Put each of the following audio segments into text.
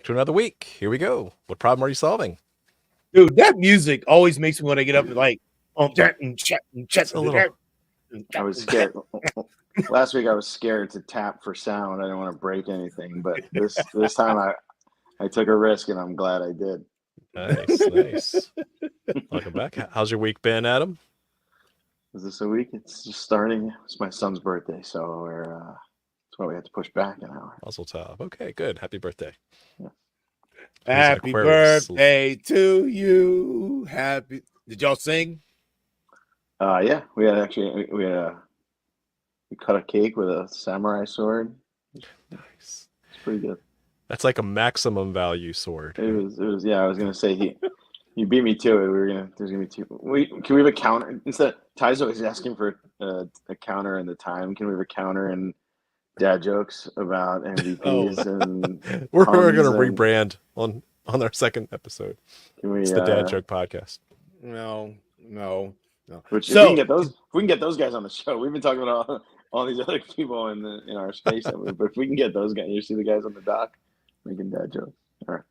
to another week. Here we go. What problem are you solving? Dude, that music always makes me want to get up and like, It's a little. I was scared. Last week I was scared to tap for sound. I didn't want to break anything, but this time I took a risk, and I'm glad I did. Nice. Welcome back. How's your week been, Adam? Is this a week? It's just starting. It's my son's birthday, so that's why we had to push back an hour. Mazel tov. Okay, good. Happy birthday. Yeah. Happy birthday to you. Happy. Did y'all sing? Yeah, we cut a cake with a samurai sword. Nice. It's pretty good. That's like a maximum value sword. It was. Yeah, I was gonna say he beat me to it. There's gonna be two. Can we have a counter instead? Taizo is asking for a counter in the time. Can we have a counter and dad jokes about MVPs and we're gonna rebrand on our second episode. It's the Dad Joke Podcast. No. Which if we can get those guys on the show. We've been talking about all these other people in our space, but if we can get those guys, you see the guys on the dock making dad jokes. All right.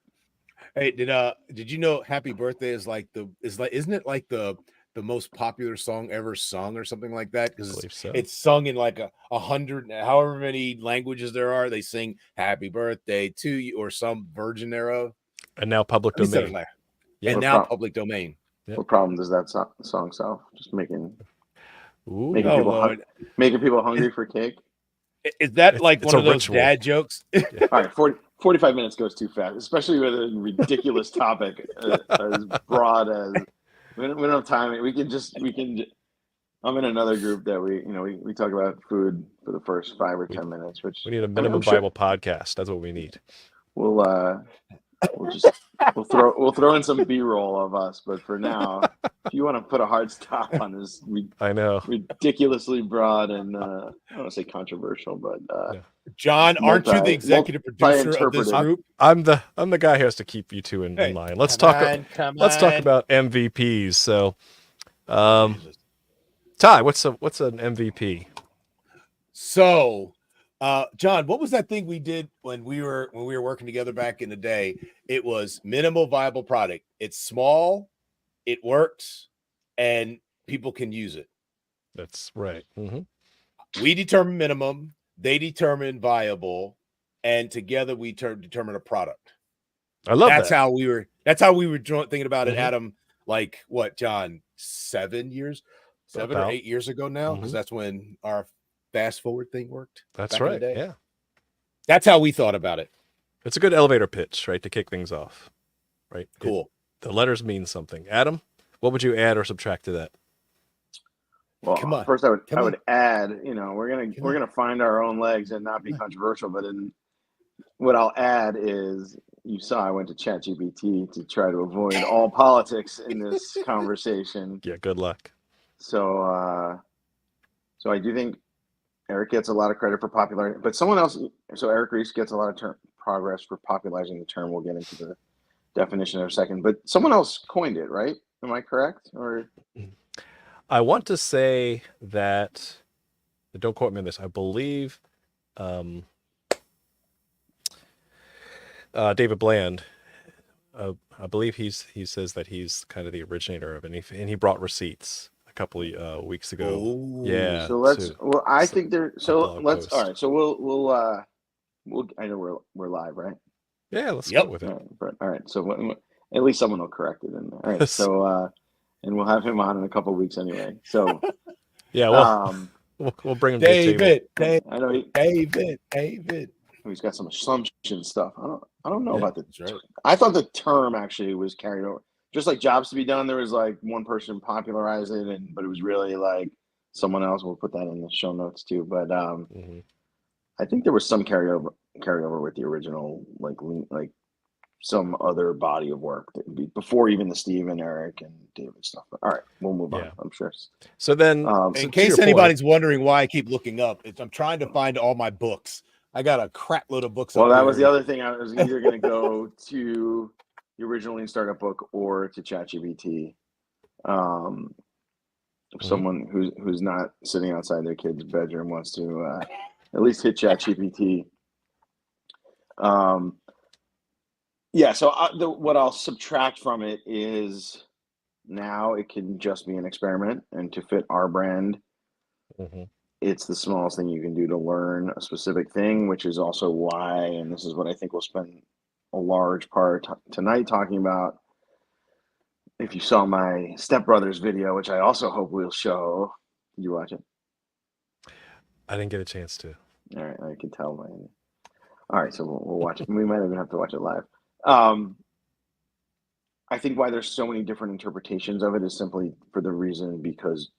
Hey, did you know "Happy Birthday" isn't it like the most popular song ever sung or something like that? Because it's sung in like 100, however many languages there are. They sing "Happy Birthday" to you or some version thereof. And now public domain. Public domain. Yep. What problem does that song solve? Just making people hungry for cake. Is that like one of those dad jokes? All right, 45 minutes goes too fast, especially with a ridiculous topic as broad as we don't have time. We can. I'm in another group that we talk about food for the first 5 or 10 minutes. Which we need a minimum viable podcast. That's what we need. We'll throw in some B-roll of us, but for now, if you want to put a hard stop on this, I know ridiculously broad and I don't want to say controversial, but John, aren't you the executive producer of this group? I'm the guy who has to keep you two in line. Let's talk about MVPs. So, Ty, what's an MVP? So. John, what was that thing we did when we were working together back in the day? It was minimal viable product. It's small, it works, and people can use it. That's right. Mm-hmm. We determine minimum, they determine viable, and together we determine a product. I love that's that. how we were thinking about it, Adam. Like what, John? 7 or 8 years ago now, because that's when our fast forward thing worked. That's right. Yeah. That's how we thought about it. It's a good elevator pitch, right? To kick things off. Right. Cool. The letters mean something. Adam, what would you add or subtract to that? Well, come on. First I would add, we're gonna find our own legs and not be controversial, but what I'll add is you saw I went to ChatGPT to try to avoid all politics in this conversation. Yeah, good luck. So I do think Eric gets a lot of credit for popularizing, but someone else. So Eric Reese gets a lot of progress for popularizing the term. We'll get into the definition in a second, but someone else coined it, right? Am I correct? Or I want to say that. Don't quote me on this. I believe David Bland. I believe he says that he's kind of the originator of it, and he brought receipts couple of weeks ago. Ooh, yeah. So let's. Well, I think there. So let's. All right. So we'll. I know we're live, right? Yeah. Let's go with it. All right. So at least someone will correct it in there. All right. So and we'll have him on in a couple of weeks anyway. So yeah. Well, we'll bring him. David. I know David. He's got some assumption stuff. I don't know about the. Right. I thought the term actually was carried over. Just like jobs to be done, there was like one person popularized it, but it was really like someone else. We'll put that in the show notes too. But I think there was some carryover with the original, like some other body of work before even the Steve and Eric and David stuff. But all right, we'll move on. I'm sure. So then, in case anybody's wondering why I keep looking up, I'm trying to find all my books. I got a crap load of books. Well, that was the other thing. I was either going to go to the original Lean Startup book or to ChatGPT. Someone who's not sitting outside their kid's bedroom wants to at least hit ChatGPT. Yeah. So what I'll subtract from it is now it can just be an experiment, and to fit our brand, Mm-hmm. it's the smallest thing you can do to learn a specific thing, which is also why, and this is what I think we'll spend a large part tonight talking about. If you saw my stepbrother's video, which I also hope we'll show, did you watch it? I didn't get a chance to. All right, I can tell by. All right, so we'll watch it. We might even have to watch it live. I think why there's so many different interpretations of it is simply for the reason because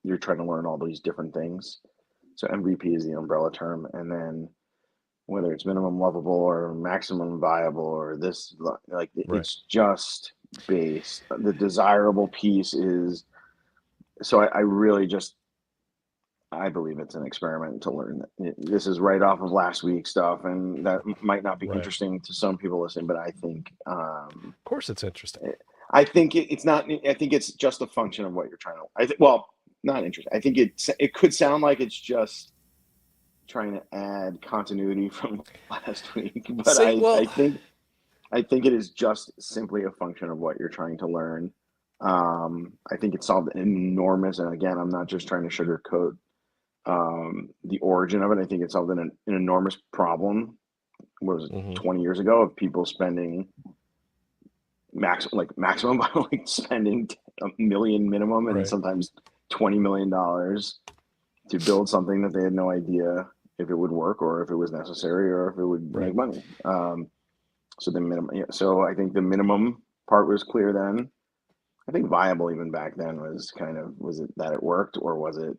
you're trying to learn all these different things. So MVP is the umbrella term, and then whether it's minimum lovable or maximum viable or this, like it's just based. The desirable piece is. So I really just I believe it's an experiment to learn that this is right off of last week's stuff, and that might not be interesting to some people listening, but I think, of course, it's interesting. I think it's not. I think it's just a function of what you're trying to. Well, not interesting. I think it could sound like it's just trying to add continuity from last week, but I think it is just simply a function of what you're trying to learn. I think it solved an enormous, and again, I'm not just trying to sugarcoat the origin of it. I think it solved an enormous problem. What was it, 20 years ago, of people spending maximum like spending $1 million minimum and sometimes $20 million to build something that they had no idea if it would work or if it was necessary or if it would make money. So the minimum. Yeah, so I think the minimum part was clear then. I think viable even back then was was it that it worked, or was it,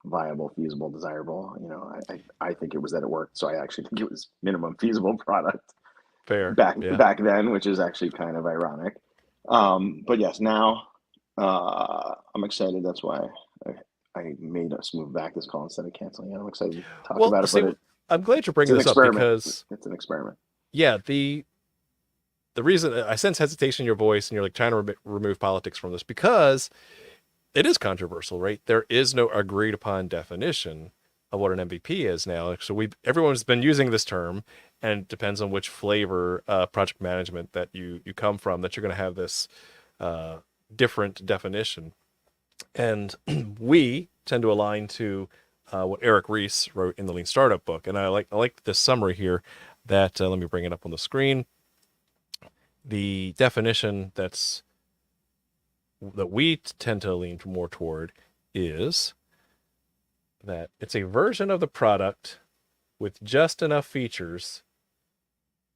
viable, feasible, desirable? I think it was that it worked. So I actually think it was minimum feasible product. Fair. Back then, which is actually kind of ironic. But yes, now I'm excited. That's why I made us move back this call instead of canceling it. I'm excited to talk about it. But I'm glad you're bringing this up because it's an experiment. Yeah, the reason I sense hesitation in your voice and you're like trying to remove politics from this because it is controversial, right? There is no agreed upon definition of what an MVP is now. So everyone's been using this term, and it depends on which flavor project management that you come from that you're going to have this different definition. And we tend to align to what Eric Ries wrote in the Lean Startup book. And I like this summary here that let me bring it up on the screen. The definition that we tend to lean more toward is that it's a version of the product with just enough features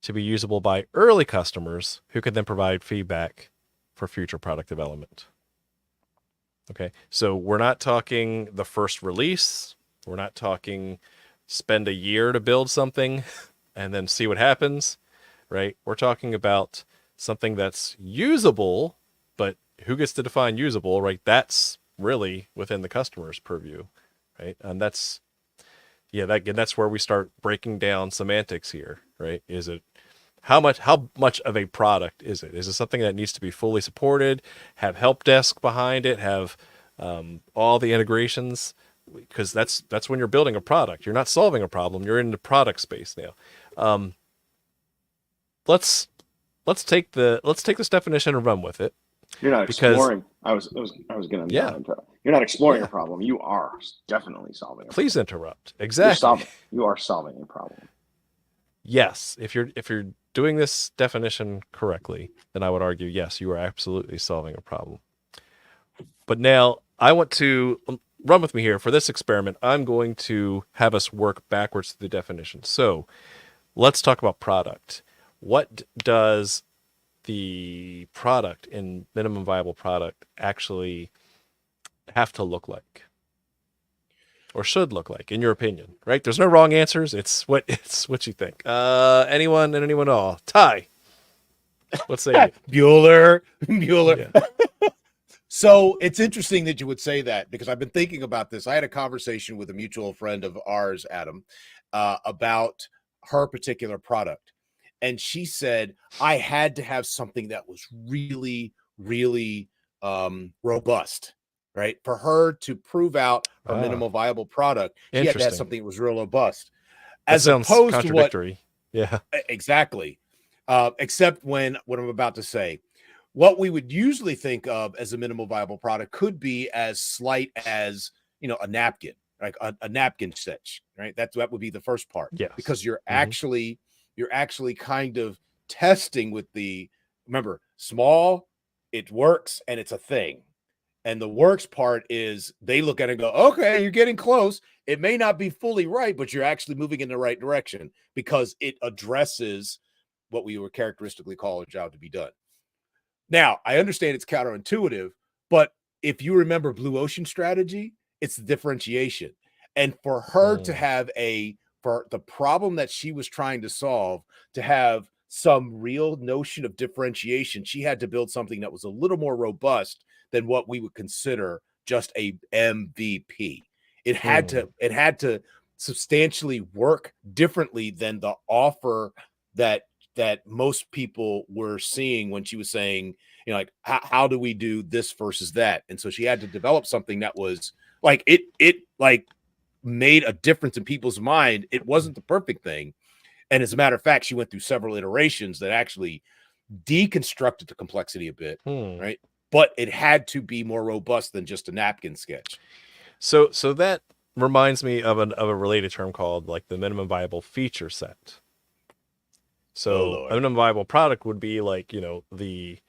to be usable by early customers who can then provide feedback for future product development. Okay, so we're not talking the first release. We're not talking spend a year to build something and then see what happens, right? We're talking about something that's usable, but who gets to define usable, right? That's really within the customer's purview, right? And that's where we start breaking down semantics here, right? Is it how much of a product is it? Is it something that needs to be fully supported, have help desk behind it, have all the integrations? Because that's when you're building a product. You're not solving a problem. You're in the product space now. Let's take this definition and run with it. You're not exploring. I was going to. Yeah. You're not exploring a problem. You are definitely solving. Please interrupt. Exactly. You are solving a problem. Yes. If you're doing this definition correctly, then I would argue yes, you are absolutely solving a problem. But now I want to run with me here for this experiment. I'm going to have us work backwards to the definition. So let's talk about product. What does the product in minimum viable product actually have to look like, or should look like, in your opinion? Right? There's no wrong answers. It's what you think. Anyone and anyone at all. Ty, let's say Bueller. Yeah. So it's interesting that you would say that, because I've been thinking about this. I had a conversation with a mutual friend of ours, Adam, about her particular product. And she said, I had to have something that was really, really robust, right? For her to prove out her minimal viable product, she had to have something that was real robust. As opposed contradictory. Yeah. Exactly. Except when what I'm about to say, what we would usually think of as a minimal viable product could be as slight as, a napkin, like a napkin stitch, right? That would be the first part. Yes. Because you're actually kind of testing with remember, small, it works and it's a thing. And the works part is they look at it and go, okay, you're getting close. It may not be fully right, but you're actually moving in the right direction because it addresses what we would characteristically call a job to be done. Now, I understand it's counterintuitive, but if you remember Blue Ocean strategy, it's the differentiation. And for her to have for the problem that she was trying to solve, to have some real notion of differentiation, she had to build something that was a little more robust than what we would consider just a MVP. It had to substantially work differently than the offer that most people were seeing when she was saying, like, how do we do this versus that? And so she had to develop something that was like, it like made a difference in people's mind. It wasn't the perfect thing. And as a matter of fact, she went through several iterations that actually deconstructed the complexity a bit, right? But it had to be more robust than just a napkin sketch. So that reminds me of a related term called like the minimum viable feature set. So a minimum viable product would be like, the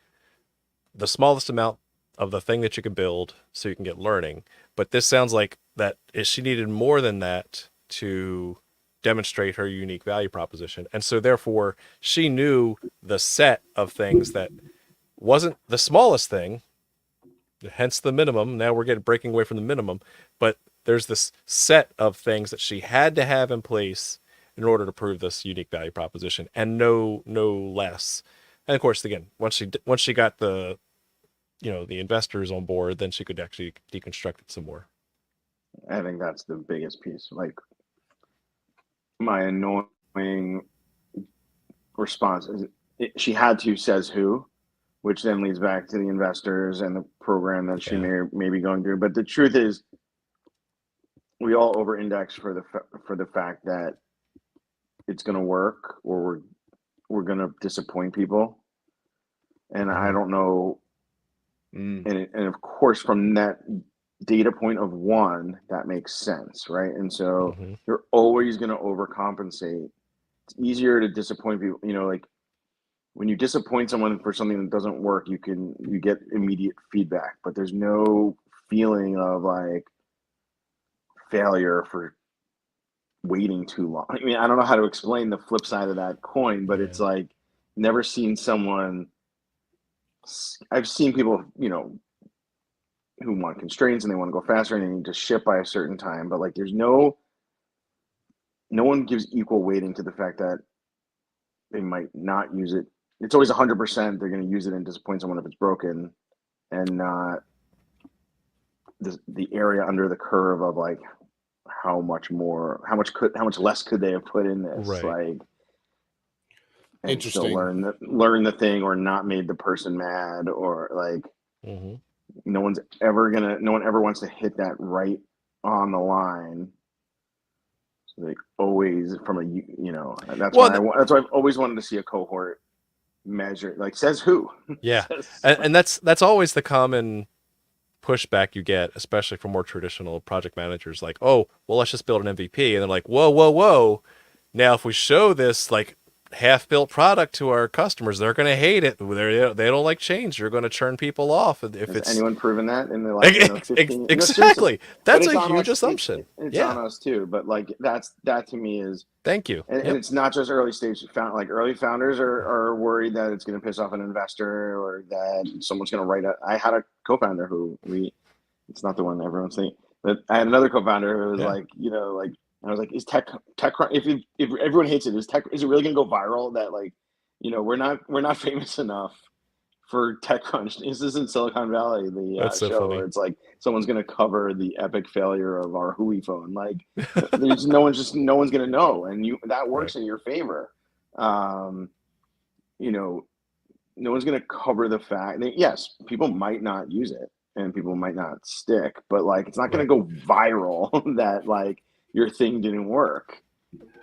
smallest amount of the thing that you can build so you can get learning. But this sounds like that she needed more than that to demonstrate her unique value proposition. And so therefore she knew the set of things that wasn't the smallest thing, hence the minimum. Now we're breaking away from the minimum, but there's this set of things that she had to have in place in order to prove this unique value proposition, and no less. And of course, again, once she got the investors on board, then she could actually deconstruct it some more. I think that's the biggest piece. Like, my annoying response is she had to says who, which then leads back to the investors and the program that she may be going through. But the truth is, we all over-index for the fact that it's going to work, or we're going to disappoint people. And I don't know. And of course, from that data point of one, that makes sense, right? And so you're always going to overcompensate. It's easier to disappoint people. Like when you disappoint someone for something that doesn't work, you get immediate feedback, but there's no feeling of like failure for waiting too long. I mean, I don't know how to explain the flip side of that coin, but it's like, never seen someone. I've seen people, who want constraints and they want to go faster and they need to ship by a certain time, but like, there's no one gives equal weighting to the fact that they might not use it. It's always 100% they're going to use it and disappoint someone if it's broken, and not the area under the curve of like how much less could they have put in this, right? Like, and interesting. still learn the thing, or not made the person mad, or like no one ever wants to hit that right on the line. So they always that's why I've always wanted to see a cohort measure, like, says who. Yeah. and that's always the common pushback you get, especially from more traditional project managers, like, oh, well, let's just build an MVP. And they're like, whoa. Now, if we show this like half-built product to our customers, they're going to hate it. They don't like change. You're going to churn people off. Has anyone proven that in the last 15 exactly? That's a huge us. assumption. It's on us too, but like that to me is thank you. And it's not just early stage early founders are worried that it's going to piss off an investor, or that someone's going to write I had a co-founder who it's not the one everyone's thinking, but I had another co-founder who was like, I was like, is TechCrunch, if everyone hates it, is it really going to go viral? That like, we're not famous enough for TechCrunch. This isn't Silicon Valley, the so show funny. where it's like someone's going to cover the epic failure of our Hui phone. Like, there's no one's going to know, and that works in your favor. No one's going to cover the fact that, yes, people might not use it and people might not stick, but like, it's not going to go viral that like your thing didn't work.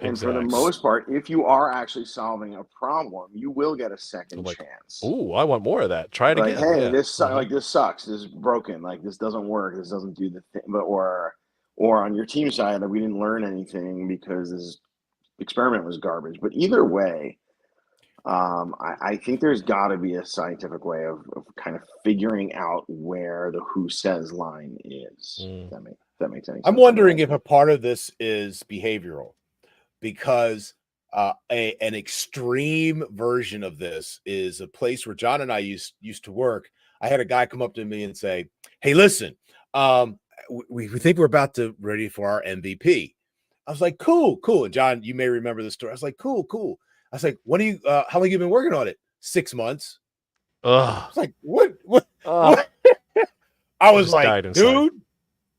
And for the most part, if you are actually solving a problem, you will get a second chance. Oh, I want more of that. Try it like, again. Hey, this sucks. This is broken. Like, this doesn't work. This doesn't do the thing. But or on your team side, that we didn't learn anything because this experiment was garbage. But either way, I think there's got to be a scientific way of kind of figuring out where the "who says" line is. That makes any sense. I'm wondering if a part of this is behavioral, because an extreme version of this is a place where John and I used to work. I had a guy come up to me and say, "Hey, listen, we think we're about to ready for our MVP." I was like, "Cool." And John, you may remember the story. I was like, "Cool." I was like, "What do you? How long have you been working on it?" 6 months. I was like, "What?" I was like,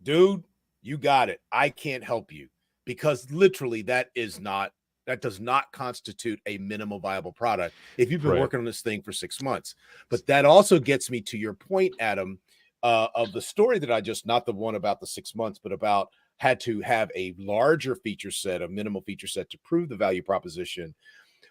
"Dude, you got it. I can't help you, because literally that does not constitute a minimum viable product if you've been working on this thing for 6 months." But that also gets me to your point, Adam, of the story that I just, not the one about the 6 months, but about had to have a larger feature set, a minimal feature set, to prove the value proposition.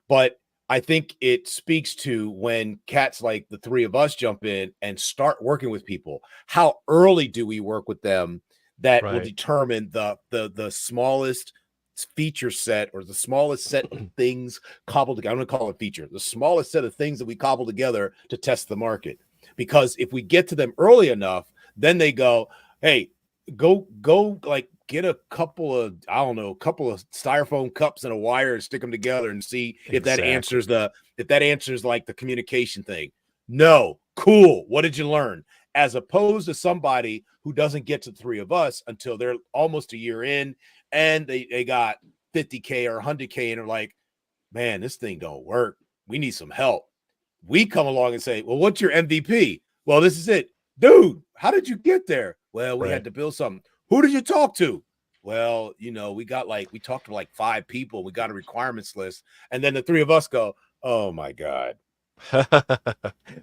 But I think it speaks to when cats like the three of us jump in and start working with people. How early do we work with them? That will determine the smallest feature set, or the smallest set of things cobbled together. I'm going to call it feature, the smallest set of things that we cobble together to test the market. Because if we get to them early enough, then they go, "Hey, go like get a couple of styrofoam cups and a wire and stick them together and see if that answers like the communication thing." No, cool. What did you learn? As opposed to somebody who doesn't get to the three of us until they're almost a year in, and they got 50K or 100K and are like, "Man, this thing don't work. We need some help." We come along and say, "Well, what's your MVP?" "Well, this is it." "Dude, how did you get there?" "Well, we had to build something." "Who did you talk to?" "Well, we talked to like 5 people. We got a requirements list." And then the three of us go, "Oh my God."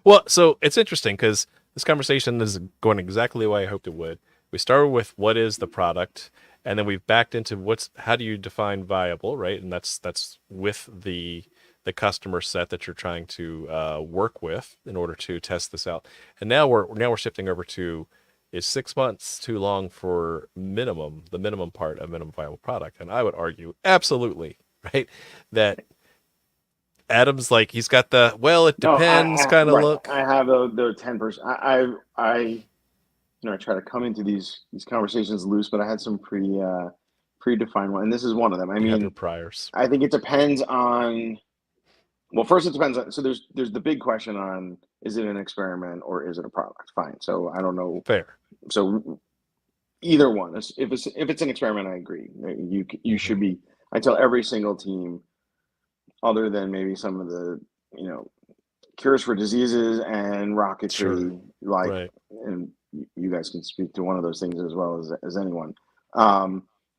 Well, so it's interesting because this conversation is going exactly the way I hoped it would. We started with what is the product, and then we've backed into how do you define viable, right? And that's with the customer set that you're trying to work with in order to test this out. And now we're shifting over to, is 6 months too long for the minimum part of minimum viable product? And I would argue absolutely, right, that Adam's like, he's got the, well, it depends kind of look. I have the 10%. I try to come into these conversations loose, but I had some predefined one, and this is one of them. I mean, your priors. I think it depends on. Well, first it depends on. So there's the big question on, is it an experiment or is it a product? Fine. So I don't know. Fair. So either one. If it's an experiment, I agree. You should be. I tell every single team, other than maybe some of the cures for diseases and rocketry, and you guys can speak to one of those things as well as anyone.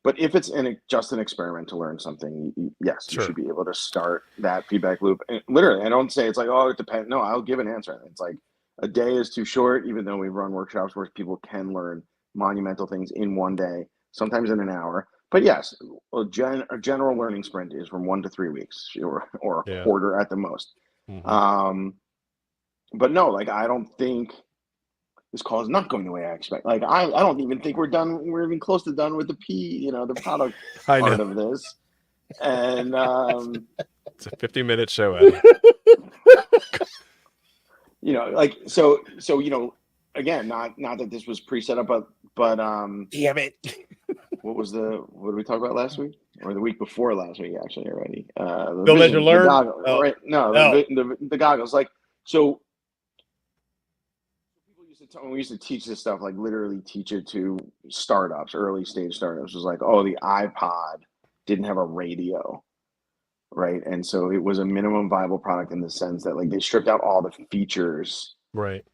But if it's just an experiment to learn something, yes, you should be able to start that feedback loop. And literally, I don't say it's like, "Oh, it depends." No, I'll give an answer. It's like, a day is too short, even though we've run workshops where people can learn monumental things in one day, sometimes in an hour. But yes, a general learning sprint is from 1 to 3 weeks, or a quarter at the most. But no, like, I don't think this call is not going the way I expect. Like, I don't even think we're done. We're even close to done with the product part of this. And it's a 50-minute show, Adam. Again, not that this was pre-set up, but damn it. What did we talk about last week, or the week before last week? Actually, already. Don't let you learn. Right? No. The goggles. Like, so people used to tell when we used to teach this stuff, like literally teach it to startups, early stage startups. It was like, oh, the iPod didn't have a radio, right? And so it was a minimum viable product in the sense that, like, they stripped out all the features, right?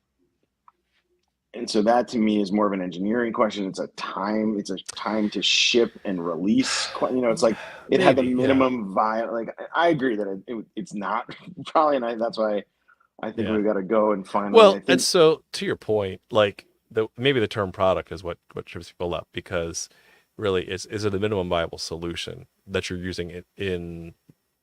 And so that, to me, is more of an engineering question. It's a time to ship and release. It's like it had the minimum viable. Like, I agree that it's not probably, and that's why I think we got to go and find. Well, and so to your point, like maybe the term product is what trips people up, because really is it a minimum viable solution that you're using it in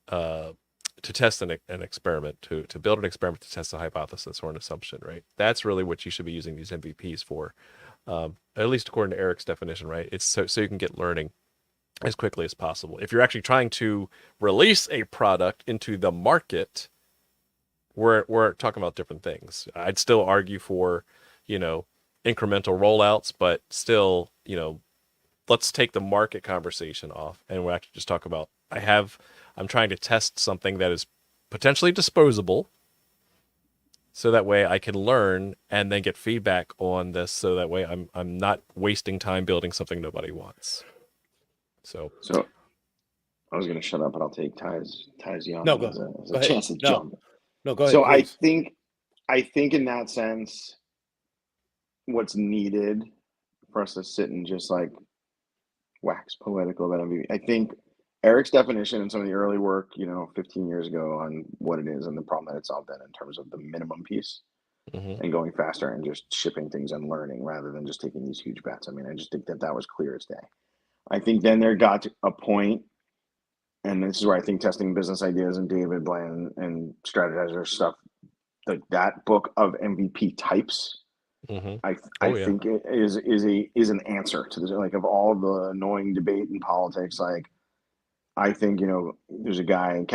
to test an experiment, to build an experiment to test a hypothesis or an assumption, right? That's really what you should be using these MVPs for, at least according to Eric's definition, right? It's so you can get learning as quickly as possible. If you're actually trying to release a product into the market, we're talking about different things. I'd still argue for, incremental rollouts, but still, let's take the market conversation off and we'll actually just talk about I'm trying to test something that is potentially disposable, so that way I can learn and then get feedback on this, so that way I'm not wasting time building something nobody wants. So I was going to shut up, but I'll take Ty's young No, as a chance to jump. No, go ahead. So please. I think in that sense, what's needed for us to sit and just like wax poetical about MVP, I think Eric's definition and some of the early work, 15 years ago on what it is and the problem that it solved then in terms of the minimum piece and going faster and just shipping things and learning rather than just taking these huge bets. I mean, I just think that was clear as day. I think then there got to a point, and this is where I think testing business ideas and David Bland and strategizer stuff, like that book of MVP types, I think it is an answer to this. Like, of all the annoying debate in politics, like I think there's a guy in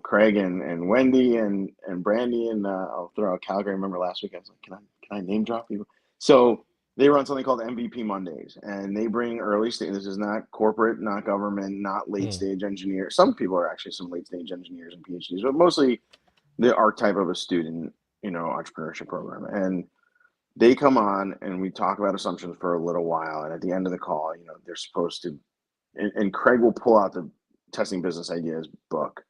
Craig and Wendy and Brandy, and I'll throw out Calgary. I remember last week I was like, can I name drop people? So they run something called MVP Mondays, and they bring early stage. This is not corporate, not government, not late stage engineers. Some people are actually some late stage engineers and PhDs, but mostly the archetype of a student, entrepreneurship program. And they come on and we talk about assumptions for a little while. And at the end of the call, they're supposed to, and Craig will pull out the Testing Business Ideas book.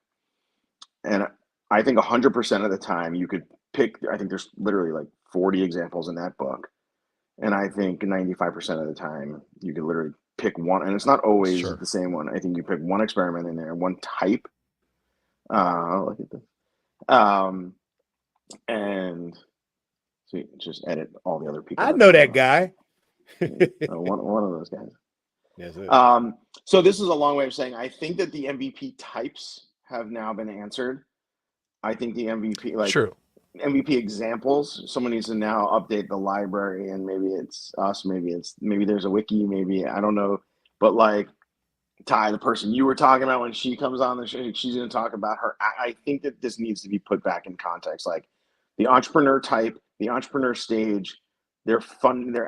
And I think 100% of the time you could pick, I think there's literally like 40 examples in that book. And I think 95% of the time you could literally pick one, and it's not always the same one. I think you pick one experiment in there, one type. Look at this. And so you just edit all the other people. I know that guy. one of those guys. Yes, so this is a long way of saying I think that the MVP types have now been answered. I think the MVP, MVP examples, someone needs to now update the library, and maybe it's us, maybe there's a wiki, maybe I don't know, but like Ty, the person you were talking about, when she comes on the show, she's going to talk about her. I think that this needs to be put back in context, like the entrepreneur type, the entrepreneur stage, their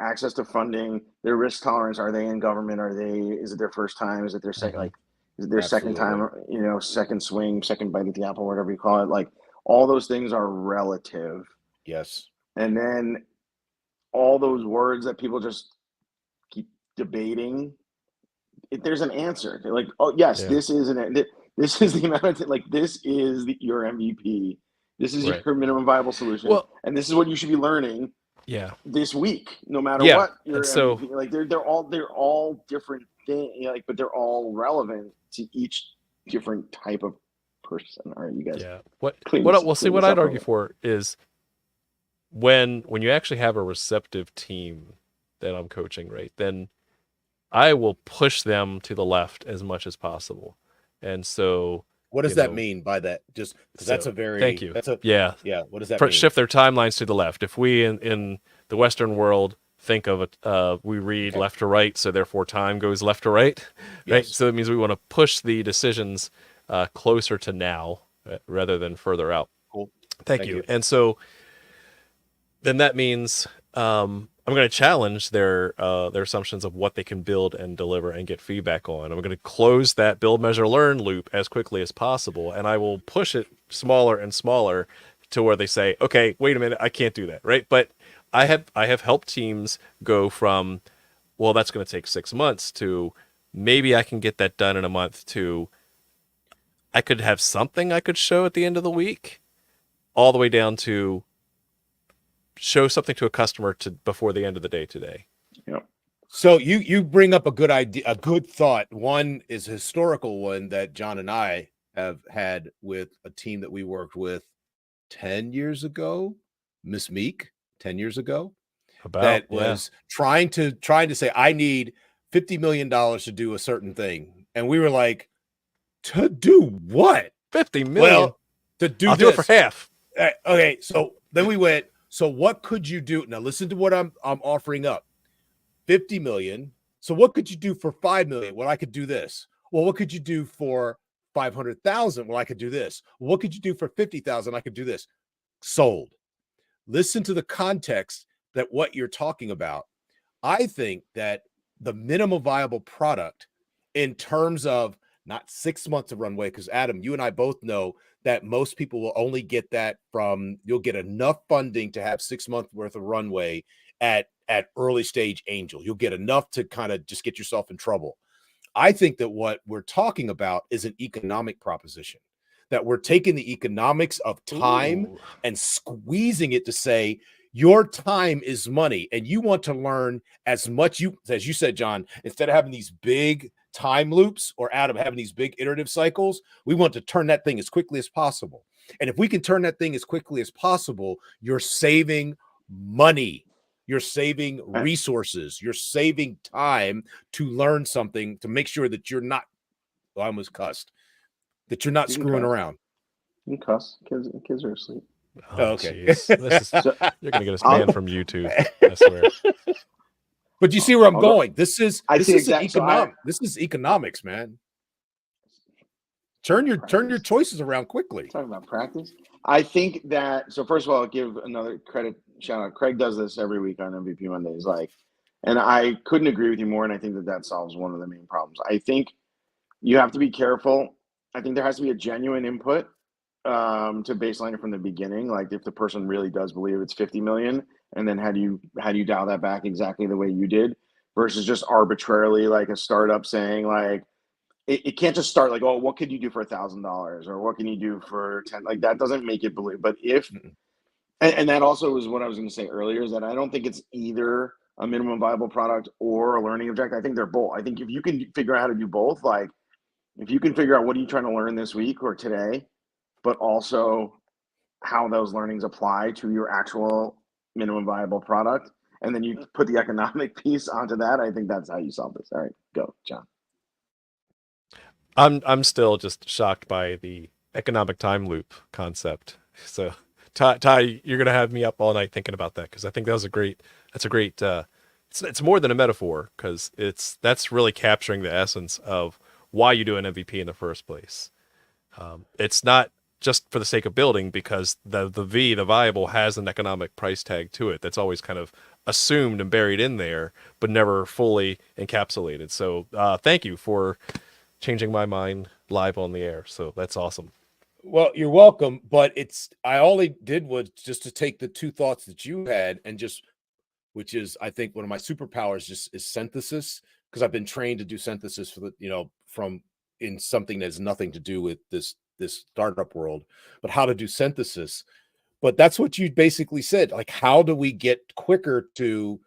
access to funding, their risk tolerance. Are they in government? Is it their first time? Is it their second, is it their second time, second swing, second bite at the apple, whatever you call it? Like, all those things are relative. Yes. And then all those words that people just keep debating, there's an answer. They're like, oh yes, this is the amount of this is your MVP. This is your minimum viable solution. Well, and this is what you should be learning this week, no matter what your MVP. Like they're all different things, but they're all relevant to each different type of person. All right, you guys. Yeah. What I'd argue for is when you actually have a receptive team that I'm coaching, right, then I will push them to the left as much as possible. And so what does that mean by that? Just because that's a very thank you. That's a What does that mean? Shift their timelines to the left. If we in the Western world think of it, we read left to right, so therefore time goes left to right. Right. So it means we want to push the decisions closer to now rather than further out. Cool. Thank you. And so then that means I'm going to challenge their assumptions of what they can build and deliver and get feedback on. I'm going to close that build, measure, learn loop as quickly as possible, and I will push it smaller and smaller to where they say, okay, wait a minute, I can't do that, right? But I have helped teams go from, well, that's going to take 6 months, to maybe I can get that done in a month, to I could have something I could show at the end of the week, all the way down to show something to a customer before the end of the day today. Yep. So you bring up a good idea, a good thought. One is a historical one that John and I have had with a team that we worked with 10 years ago, Miss Meek, 10 years ago. That was trying to say, I need $50 million to do a certain thing. And we were like, to do what? 50 million? Well, to do I'll this. do it for half. Okay, so then we went, so what could you do? Now listen to what I'm offering up. 50 million. So what could you do for 5 million? Well, I could do this. Well, what could you do for 500,000? Well, I could do this. What could you do for 50,000? I could do this. Sold. Listen to the context that what you're talking about. I think that the minimum viable product in terms of not 6 months of runway, because Adam, you and I both know that most people will only get that from, you'll get enough funding to have 6 months worth of runway at early stage angel. You'll get enough to kind of just get yourself in trouble. I think that what we're talking about is an economic proposition, that we're taking the economics of time and squeezing it to say, your time is money, and you want to learn as much, as you said, John, instead of having these big time loops, or Adam having these big iterative cycles, we want to turn that thing as quickly as possible. And if we can turn that thing as quickly as possible, you're saving money, you're saving resources, you're saving time to learn something, to make sure that you're not, I almost cussed, that you're not screwing around. You can cuss. Kids are asleep. Oh, okay. You're gonna get us banned from YouTube, I swear. But you see where I'm going. This is economics, man. Turn your choices around quickly. Talking about practice. I think that, so first of all, I'll give another credit shout out. Craig does this every week on MVP Mondays, and I couldn't agree with you more. And I think that solves one of the main problems. I think you have to be careful. I think there has to be a genuine input to baseline it from the beginning. Like if the person really does believe it's 50 million, and then how do you dial that back exactly the way you did, versus just arbitrarily like a startup saying like, it can't just start like, oh, what could you do for $1,000 or what can you do for 10? Like that doesn't make it believe. But if, and that also was what I was going to say earlier, is that I don't think it's either a minimum viable product or a learning objective. I think they're both. I think if you can figure out how to do both, like if you can figure out what are you trying to learn this week or today, but also how those learnings apply to your actual minimum viable product, and then you put the economic piece onto that, I think that's how you solve this. All right, go, John. I'm still just shocked by the economic time loop concept. So Ty, you're gonna have me up all night thinking about that, because I think that's a great it's more than a metaphor, because that's really capturing the essence of why you do an MVP in the first place. It's not just for the sake of building, because the viable has an economic price tag to it that's always kind of assumed and buried in there, but never fully encapsulated. So thank you for changing my mind live on the air. So that's awesome. Well, you're welcome. But I only did was just to take the two thoughts that you had and which is, I think, one of my superpowers is synthesis, because I've been trained to do synthesis for from in something that has nothing to do with this startup world, but how to do synthesis. But that's what you basically said. Like, how do we get quicker to,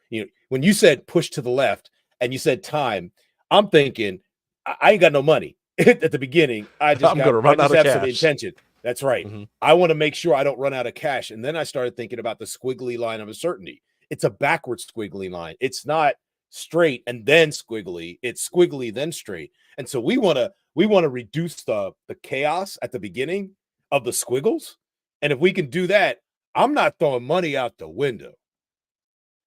when you said push to the left and you said time, I'm thinking, I ain't got no money at the beginning. I'm going to run out of cash. Some intention. That's right. Mm-hmm. I want to make sure I don't run out of cash. And then I started thinking about the squiggly line of uncertainty. It's a backwards squiggly line. It's not straight and then squiggly. It's squiggly then straight. And so we want to reduce the chaos at the beginning of the squiggles. And if we can do that, I'm not throwing money out the window,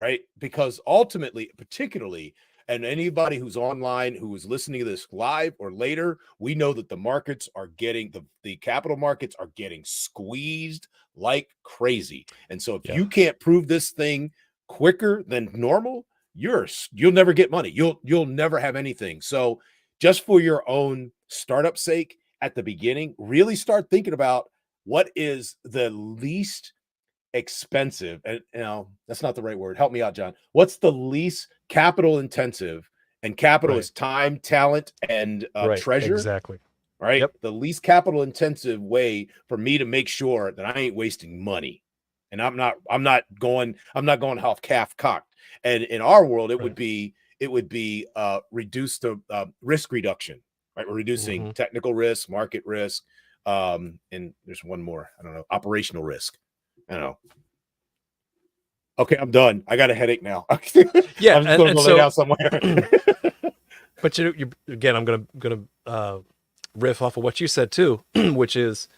right? Because ultimately, particularly, and anybody who's online, who is listening to this live or later, we know that the markets are getting, the capital markets are getting squeezed like crazy. And so if you can't prove this thing quicker than normal, you'll never get money. You'll never have anything. So just for your own startup sake at the beginning, really start thinking about what is the least expensive, and that's not the right word. Help me out, John. What's the least capital intensive? And capital is time, talent, and treasure. Exactly. Right. Yep. The least capital intensive way for me to make sure that I ain't wasting money. And I'm not going half calf cocked. And in our world, it would be reduced to risk reduction, right? We're reducing technical risk, market risk, and there's one more. I don't know, operational risk. I don't know. Okay, I'm done. I got a headache now. Yeah, I'm just going to go lay down somewhere. But you again, I'm gonna riff off of what you said too, which is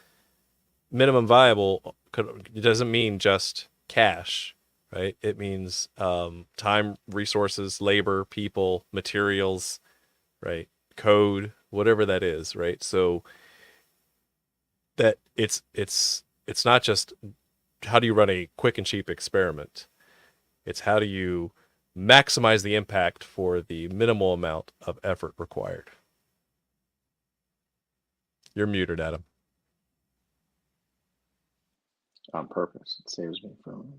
minimum viable. It doesn't mean just cash, right? It means time, resources, labor, people, materials, right? Code, whatever that is, right? So that it's not just how do you run a quick and cheap experiment. It's how do you maximize the impact for the minimal amount of effort required. You're muted, Adam. On purpose. It saves me from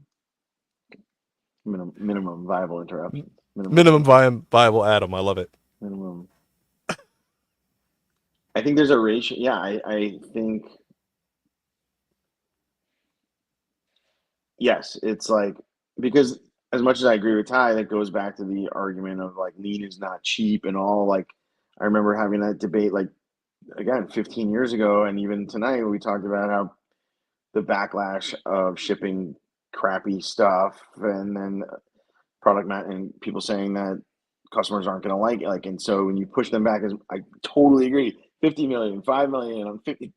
minimum viable interruptions. Minimum viable Adam. I love it. Minimum. I think there's a ratio. Yeah, I think. Yes, it's like, because as much as I agree with Ty, that goes back to the argument of like lean is not cheap and all. Like, I remember having that debate, like, again, 15 years ago, and even tonight we talked about how the backlash of shipping crappy stuff, and then and people saying that customers aren't going to like it. Like, and so when you push them back, as I totally agree, 50 million, 5 million on 50,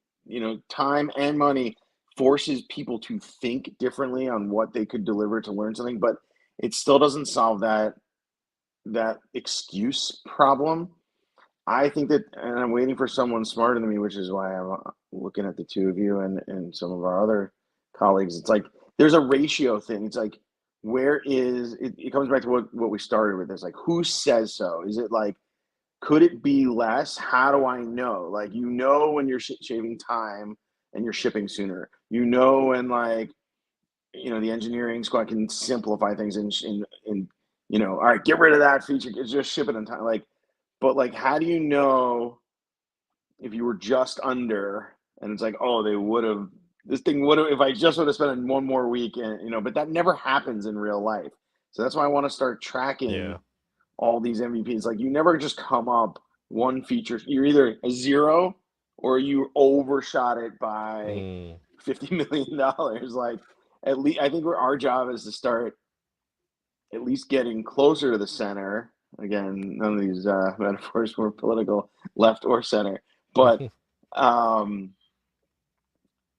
time and money forces people to think differently on what they could deliver to learn something, but it still doesn't solve that excuse problem. I think that, and I'm waiting for someone smarter than me, which is why I'm looking at the two of you and some of our other colleagues. It's like there's a ratio thing. It's like, where is it? It comes back to what we started with. It's like, who says so? Is it like, could it be less? How do I know? Like, when you're shaving time and you're shipping sooner. And like, the engineering squad can simplify things in all right, get rid of that feature. It's just ship it in time. Like, but like, how do you know if you were just under and it's like, oh, this thing would have, if I just would have spent one more week, and but that never happens in real life. So that's why I want to start tracking all these MVPs. Like, you never just come up one feature. You're either a zero or you overshot it by $50 million. Like, at least I think our job is to start at least getting closer to the center. Again, none of these metaphors were political, left or center. But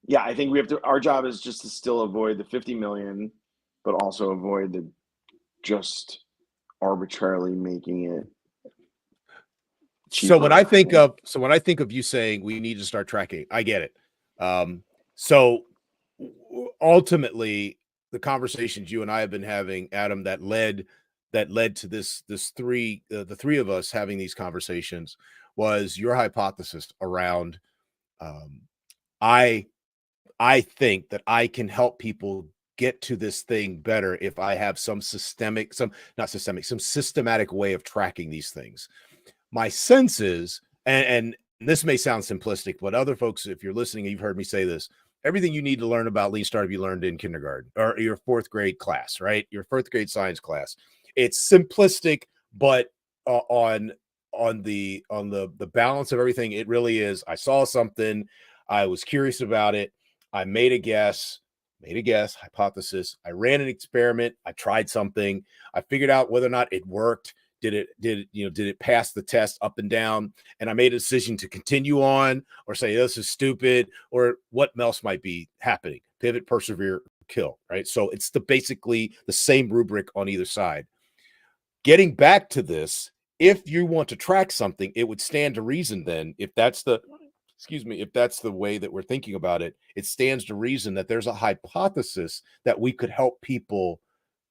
yeah, I think our job is just to still avoid the 50 million, but also avoid the just arbitrarily making it cheaper. So when I think of you saying we need to start tracking, I get it. So ultimately, the conversations you and I have been having, Adam, that led to the three of us having these conversations, was your hypothesis around I think that I can help people get to this thing better if I have some systematic way of tracking these things. My sense is, and this may sound simplistic, but other folks, if you're listening, you've heard me say this, everything you need to learn about Lean Startup you learned in kindergarten or your fourth grade class, right? Your fourth grade science class. It's simplistic, but on the balance of everything, it really is. I saw something, I was curious about it, I made a guess, hypothesis. I ran an experiment. I tried something. I figured out whether or not it worked. Did it pass the test up and down? And I made a decision to continue on or say, this is stupid, or what else might be happening. Pivot, persevere, kill, right? So it's basically the same rubric on either side. Getting back to this, if you want to track something, it would stand to reason then, if that's the way that we're thinking about it, it stands to reason that there's a hypothesis that we could help people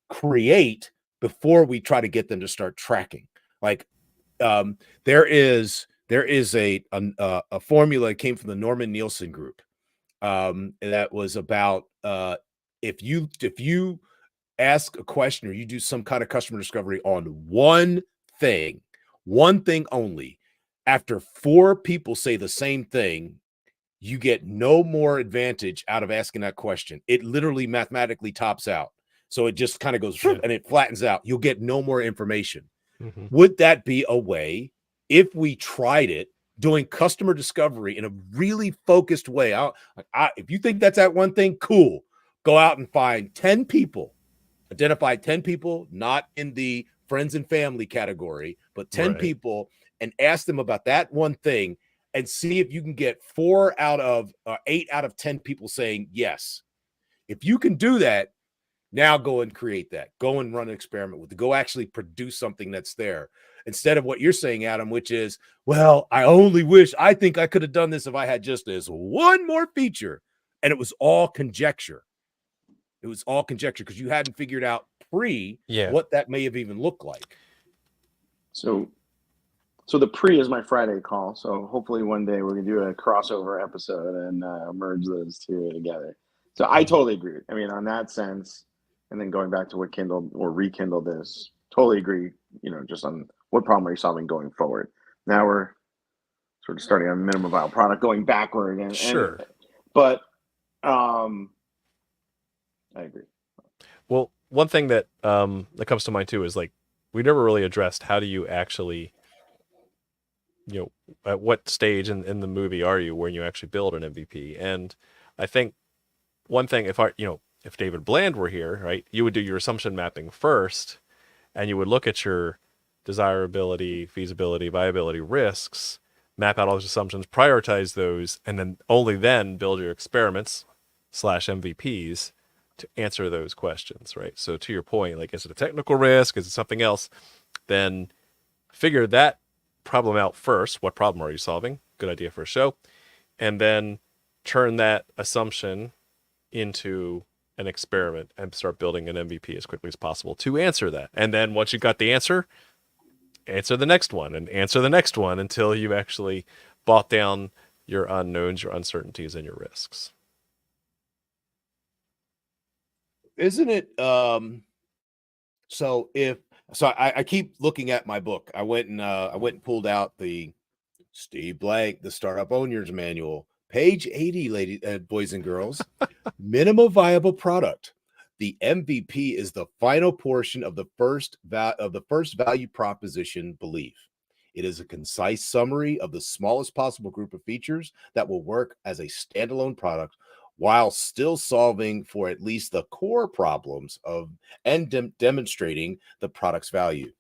create before we try to get them to start tracking. Like, there is a formula that came from the Norman Nielsen group, that was about if you ask a question or you do some kind of customer discovery on one thing only, after 4 people say the same thing, you get no more advantage out of asking that question. It literally mathematically tops out. So it just kind of goes and it flattens out. You'll get no more information. Mm-hmm. Would that be a way, if we tried it, doing customer discovery in a really focused way? If you think that's that one thing, cool. Go out and find 10 people. Identify 10 people, not in the friends and family category, but 10 people, and ask them about that one thing and see if you can get 8 out of 10 people saying yes. If you can do that, now go and create that. Go and run an experiment with it. Go actually produce something that's there. Instead of what you're saying, Adam, which is, well, I think I could have done this if I had just this one more feature. And it was all conjecture. It was all conjecture because you hadn't figured out what that may have even looked like. So the pre is my Friday call. So hopefully one day we're going to do a crossover episode and merge those two together. So I totally agree. I mean, on that sense, and then going back to what kindled or rekindled this, totally agree, just on what problem are you solving going forward. Now we're sort of starting on minimum viable product, going backward. But I agree. Well, one thing that that comes to mind too is like, we never really addressed how do you actually, at what stage in the movie are you when you actually build an MVP? And I think one thing, if David Bland were here, right, you would do your assumption mapping first, and you would look at your desirability, feasibility, viability, risks, map out all those assumptions, prioritize those, and then only then build your experiments / MVPs to answer those questions, right? So to your point, like, is it a technical risk? Is it something else? Then figure that problem out first. What problem are you solving? Good idea for a show. And then turn that assumption into an experiment and start building an MVP as quickly as possible to answer that. And then once you've got the answer the next one and answer the next one until you've actually bought down your unknowns, your uncertainties, and your risks. Isn't it? I keep looking at my book. I went and pulled out the Steve Blank, the Startup Owners Manual, page 80, ladies, boys and girls. Minimum viable product. The MVP is the final portion of the first value proposition belief. It is a concise summary of the smallest possible group of features that will work as a standalone product while still solving for at least the core problems and demonstrating the product's value.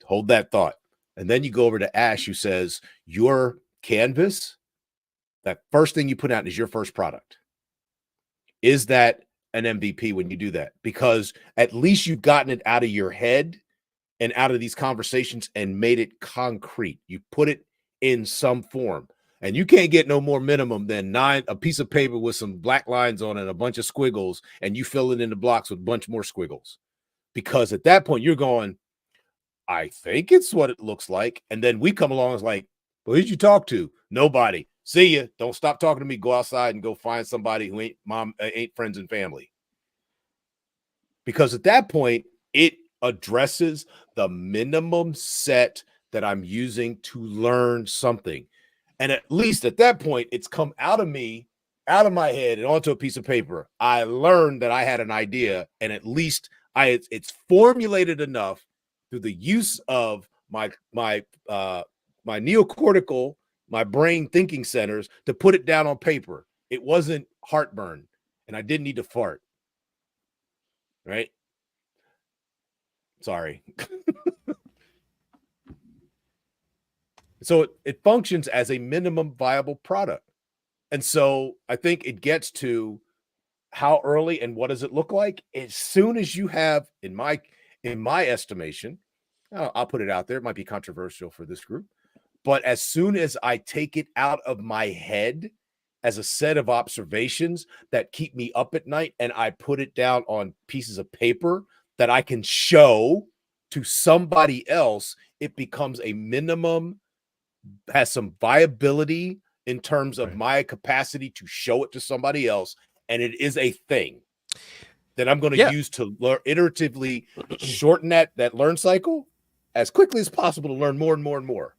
Hold that thought. And then you go over to Ash, who says, your canvas, that first thing you put out is your first product. Is that an MVP when you do that? Because at least you've gotten it out of your head and out of these conversations and made it concrete. You put it in some form. And you can't get no more minimum than a piece of paper with some black lines on it and a bunch of squiggles, and you fill it in the blocks with a bunch more squiggles. Because at that point, you're going, I think it's what it looks like. And then we come along and it's like, well, who'd you talk to? Nobody. See ya. Don't stop talking to me. Go outside and go find somebody who ain't friends and family. Because at that point, it addresses the minimum set that I'm using to learn something. And at least at that point, it's come out of me, out of my head, and onto a piece of paper. I learned that I had an idea, and at least it's formulated enough through the use of my neocortical, my brain thinking centers, to put it down on paper. It wasn't heartburn, and I didn't need to fart. Right? Sorry. So it functions as a minimum viable product. And so I think it gets to how early and what does it look like? As soon as you have, in my estimation, I'll put it out there. It might be controversial for this group, but as soon as I take it out of my head as a set of observations that keep me up at night, and I put it down on pieces of paper that I can show to somebody else, it becomes a minimum, has some viability in terms of my capacity to show it to somebody else. And it is a thing that I'm going to use to iteratively shorten that learn cycle as quickly as possible to learn more and more and more.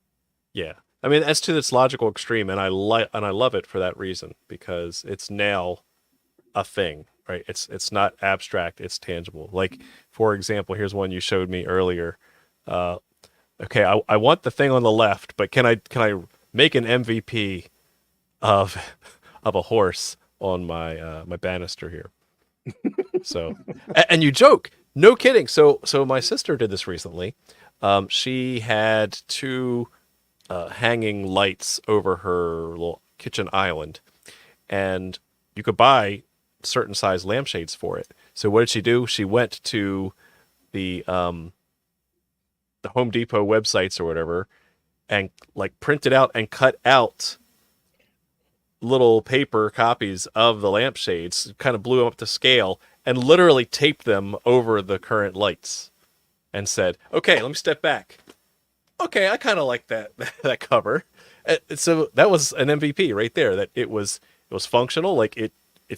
Yeah. I mean, as to this logical extreme, and I love it for that reason, because it's now a thing, right? It's not abstract, it's tangible. Like, for example, here's one you showed me earlier. Okay, I want the thing on the left, but can I make an MVP of a horse on my my banister here? So, and you joke, no kidding. So my sister did this recently. She had two hanging lights over her little kitchen island, and you could buy certain size lampshades for it. So what did she do? She went to the Home Depot websites or whatever, and like printed out and cut out little paper copies of the lampshades, kind of blew them up to scale, and literally taped them over the current lights, and said, "Okay, let me step back. Okay, I kind of like that that cover." So that was an MVP right there. That it was functional. Like it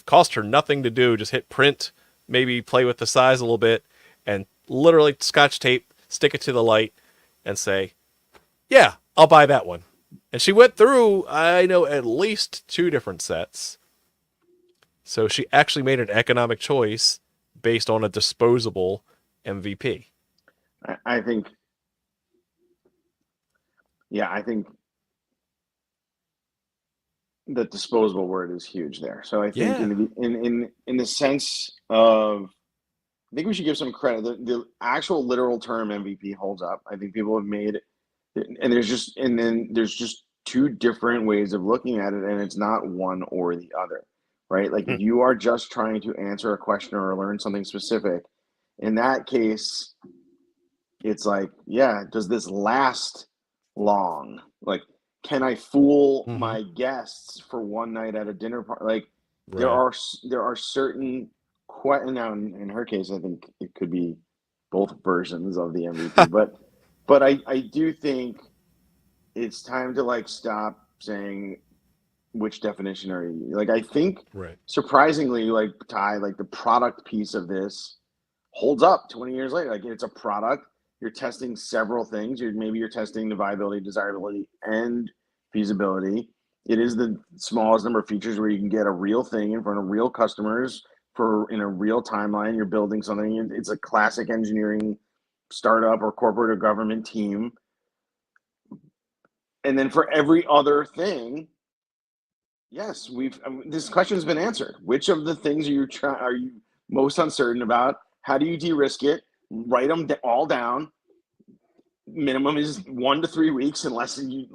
cost her nothing to do. Just hit print, maybe play with the size a little bit, and literally Scotch tape, stick it to the light, and say, "Yeah, I'll buy that one." And she went through, I know, at least 2 different sets. So she actually made an economic choice based on a disposable MVP. I think, I think the disposable word is huge there. So I think in the sense of, I think we should give some credit. The actual literal term MVP holds up. I think people have made, and there's just 2 different ways of looking at it, and it's not one or the other, right? Like if you are just trying to answer a question or learn something specific, in that case, it's like, yeah, does this last long? Like, can I fool my guests for one night at a dinner party? Like, there are certain now in her case, I think it could be both versions of the MVP, but I do think it's time to like stop saying which definition are you. Like, I think surprisingly, like Ty, like the product piece of this holds up 20 years later. Like, it's a product. You're testing several things. Maybe you're testing the viability, desirability, and feasibility. It is the smallest number of features where you can get a real thing in front of real customers in a real timeline. You're building something. It's a classic engineering startup or corporate or government team. And then for every other thing, yes, this question's been answered. Which of the things are you most uncertain about? How do you de-risk it? Write them all down. Minimum is 1 to 3 weeks, unless you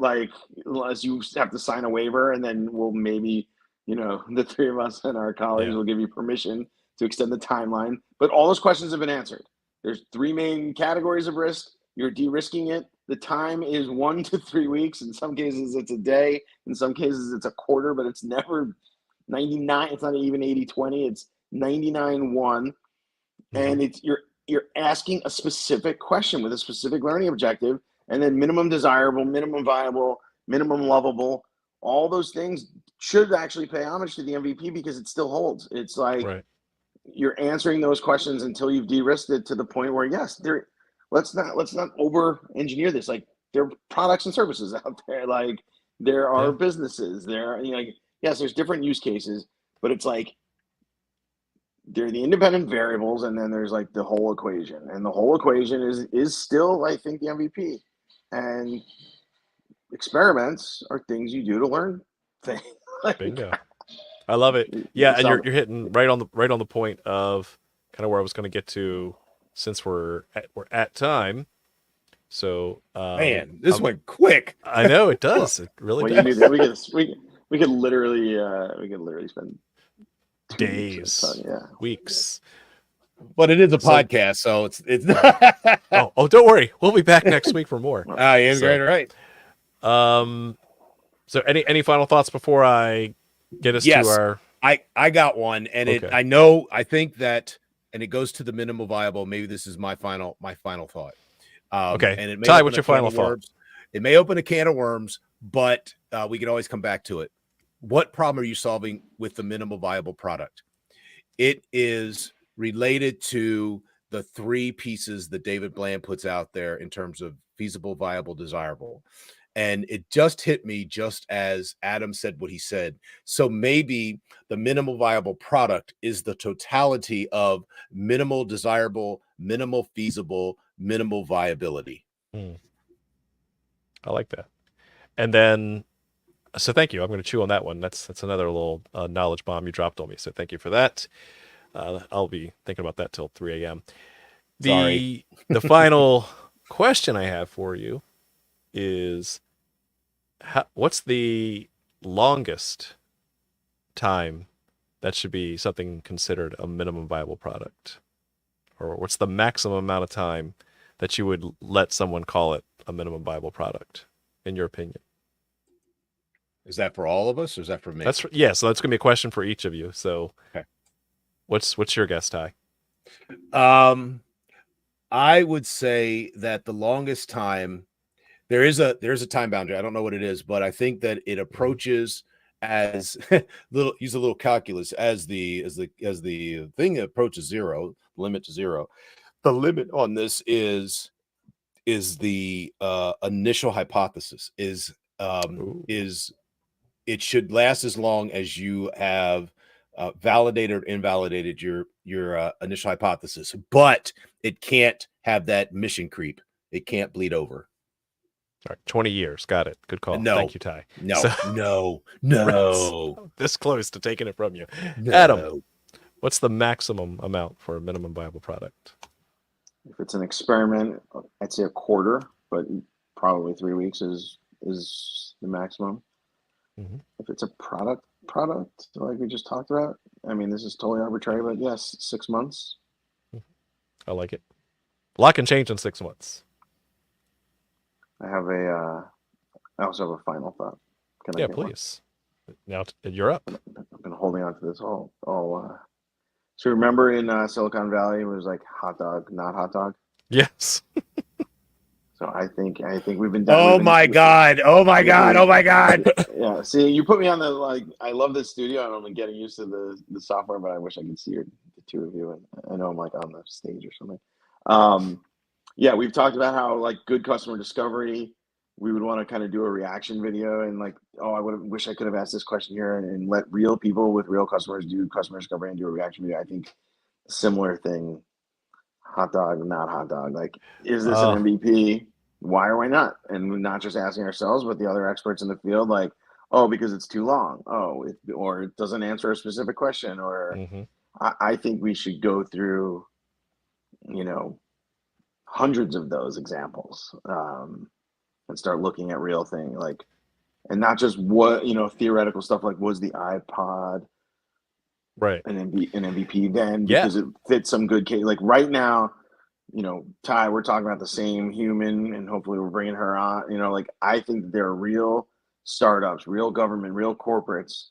have to sign a waiver, and then we'll maybe, the 3 of us and our colleagues will give you permission to extend the timeline. But all those questions have been answered. There's 3 main categories of risk. You're de-risking it. The time is 1 to 3 weeks. In some cases, it's a day. In some cases, it's a quarter, but it's never 99. It's not even 80-20. It's 99-1. And you're asking a specific question with a specific learning objective, and then minimum desirable, minimum viable, minimum lovable, all those things should actually pay homage to the MVP because it still holds. It's like you're answering those questions until you've de-risked it to the point where, yes, let's not over engineer this. Like, there are products and services out there. Like, there are businesses there. Yes, there's different use cases, but it's like, they're the independent variables, and then there's like the whole equation, and the whole equation is still, I think, the MVP. And experiments are things you do to learn things. Bingo. I love it. Yeah, and you're hitting right on the point of kind of where I was going to get to, since we're at time. So man, this went quick. I know it does. It really does. We could literally spend days, weeks. But it is a podcast, so it's oh, don't worry, we'll be back next week for more. Right. So any final thoughts before I get us to our? I got one, and I think that, and it goes to the minimal viable. Maybe this is my final thought. Okay, and it may Ty, what's your final thought? It may open a can of worms, but we can always come back to it. What problem are you solving with the minimal viable product? It is related to the 3 pieces that David Bland puts out there in terms of feasible, viable, desirable. And it just hit me just as Adam said what he said. So maybe the minimal viable product is the totality of minimal desirable, minimal feasible, minimal viability. I like that. And then, so thank you. I'm going to chew on that one. That's another little knowledge bomb you dropped on me. So thank you for that. I'll be thinking about that till 3 a.m. The final question I have for you is, what's the longest time that should be something considered a minimum viable product? Or what's the maximum amount of time that you would let someone call it a minimum viable product, in your opinion? Is that for all of us, or is that for me? So that's going to be a question for each of you. So, okay. What's your guess, Ty? I would say that the longest time, there's a time boundary. I don't know what it is, but I think that it approaches as use a little calculus as the thing approaches zero, limit to zero. The limit on this is the initial hypothesis is it should last as long as you have validated or invalidated your initial hypothesis, but it can't have that mission creep. It can't bleed over. All right, 20 years. Got it. Good call. No. Thank you, Ty. No. This close to taking it from you. No. Adam, what's the maximum amount for a minimum viable product? If it's an experiment, I'd say a quarter, but probably 3 weeks is the maximum. Mm-hmm. If it's a product like we just talked about, I mean, this is totally arbitrary, but yes, 6 months. I like it. A lot can change in 6 months. I also have a final thought. Can I please. One? Now you're up. I've been holding on to this all. So remember in Silicon Valley, it was like hot dog, not hot dog. Yes. So I think we've been. Oh my god! Yeah. See, you put me on the I love this studio, and I'm getting used to the software, but I wish I could see the two of you. And I know I'm on the stage or something. Yeah, we've talked about how good customer discovery, we would want to kind of do a reaction video and I wish I could have asked this question here and let real people with real customers do customer discovery and do a reaction video. I think similar thing, hot dog, not hot dog. Is this an MVP? Why or why not? And we're not just asking ourselves, but the other experts in the field, because it's too long. Or it doesn't answer a specific question. Or I think we should go through, hundreds of those examples and start looking at real thing, and not just what theoretical stuff was the iPod right an MVP then because it fits some good case. Right now, Ty, we're talking about the same human, and hopefully we're bringing her on. I think there are real startups, real government, real corporates,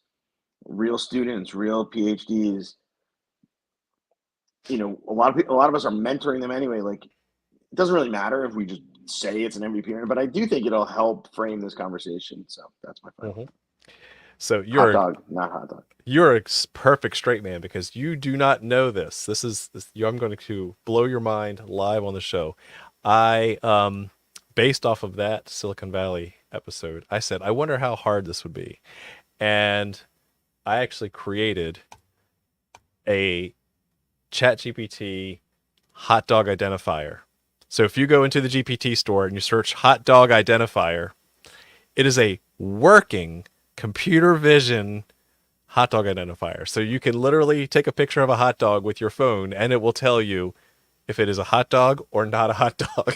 real students, real PhDs. A lot of us are mentoring them anyway. It doesn't really matter if we just say it's an MVP, but I do think it'll help frame this conversation. So that's my final. So you're hot dog, not hot dog. You're a perfect straight man because you do not know this. I'm going to blow your mind live on the show. I based off of that Silicon Valley episode, I said, I wonder how hard this would be. And I actually created a ChatGPT hot dog identifier. So if you go into the GPT store and you search hot dog identifier, it is a working computer vision hot dog identifier. So you can literally take a picture of a hot dog with your phone and it will tell you if it is a hot dog or not a hot dog.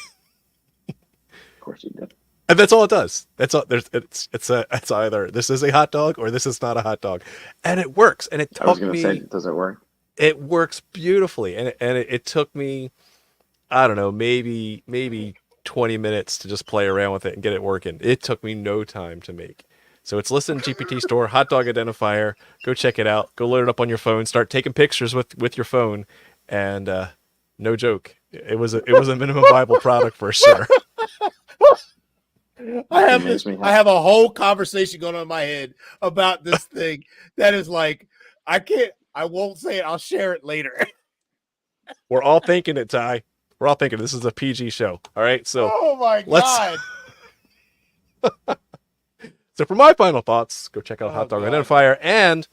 Of course you do. And that's all it does. That's all. It's either this is a hot dog or this is not a hot dog, and it works. And it took me. I was going to say, does it work? It works beautifully, and it took me, I don't know, maybe 20 minutes to just play around with it and get it working. It took me no time to make. So it's listed in GPT store, hot dog identifier. Go check it out. Go load it up on your phone. Start taking pictures with your phone, and no joke, it was a minimum viable product for sure. I have a whole conversation going on in my head about this thing that is I won't say it. I'll share it later. We're all thinking it, Ty. We're all thinking this is a PG show. All right. So oh my God. So for my final thoughts, go check out hot dog identifier and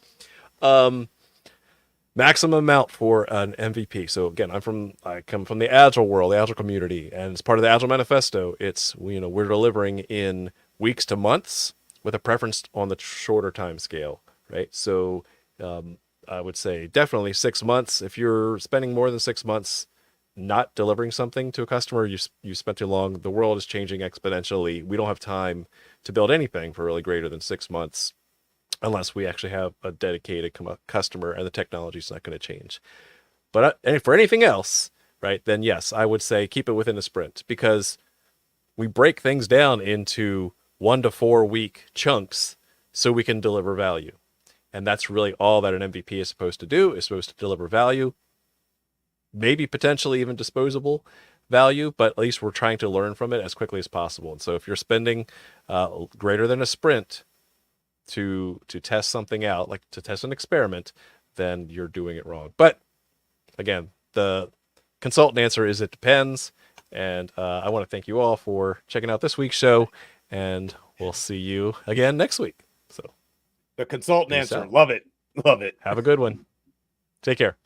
maximum amount for an MVP. So again, I come from the Agile world, the Agile community, and it's part of the Agile Manifesto. It's we're delivering in weeks to months with a preference on the shorter time scale, right? So I would say definitely 6 months. If you're spending more than 6 months, not delivering something to a customer, you spent too long. The world is changing exponentially. We don't have time to build anything for really greater than 6 months unless we actually have a dedicated customer and the technology is not going to change. But for anything else, right, then yes, I would say keep it within a sprint, because we break things down into 1 to 4 week chunks so we can deliver value. And that's really all that an MVP is supposed to do, is supposed to deliver value, maybe potentially even disposable value, but at least we're trying to learn from it as quickly as possible. And so if you're spending greater than a sprint to test something out, like to test an experiment, then you're doing it wrong. But again, the consultant answer is it depends. And I want to thank you all for checking out this week's show, and we'll see you again next week. So the consultant answer, love it. Love it. Have a good one. Take care.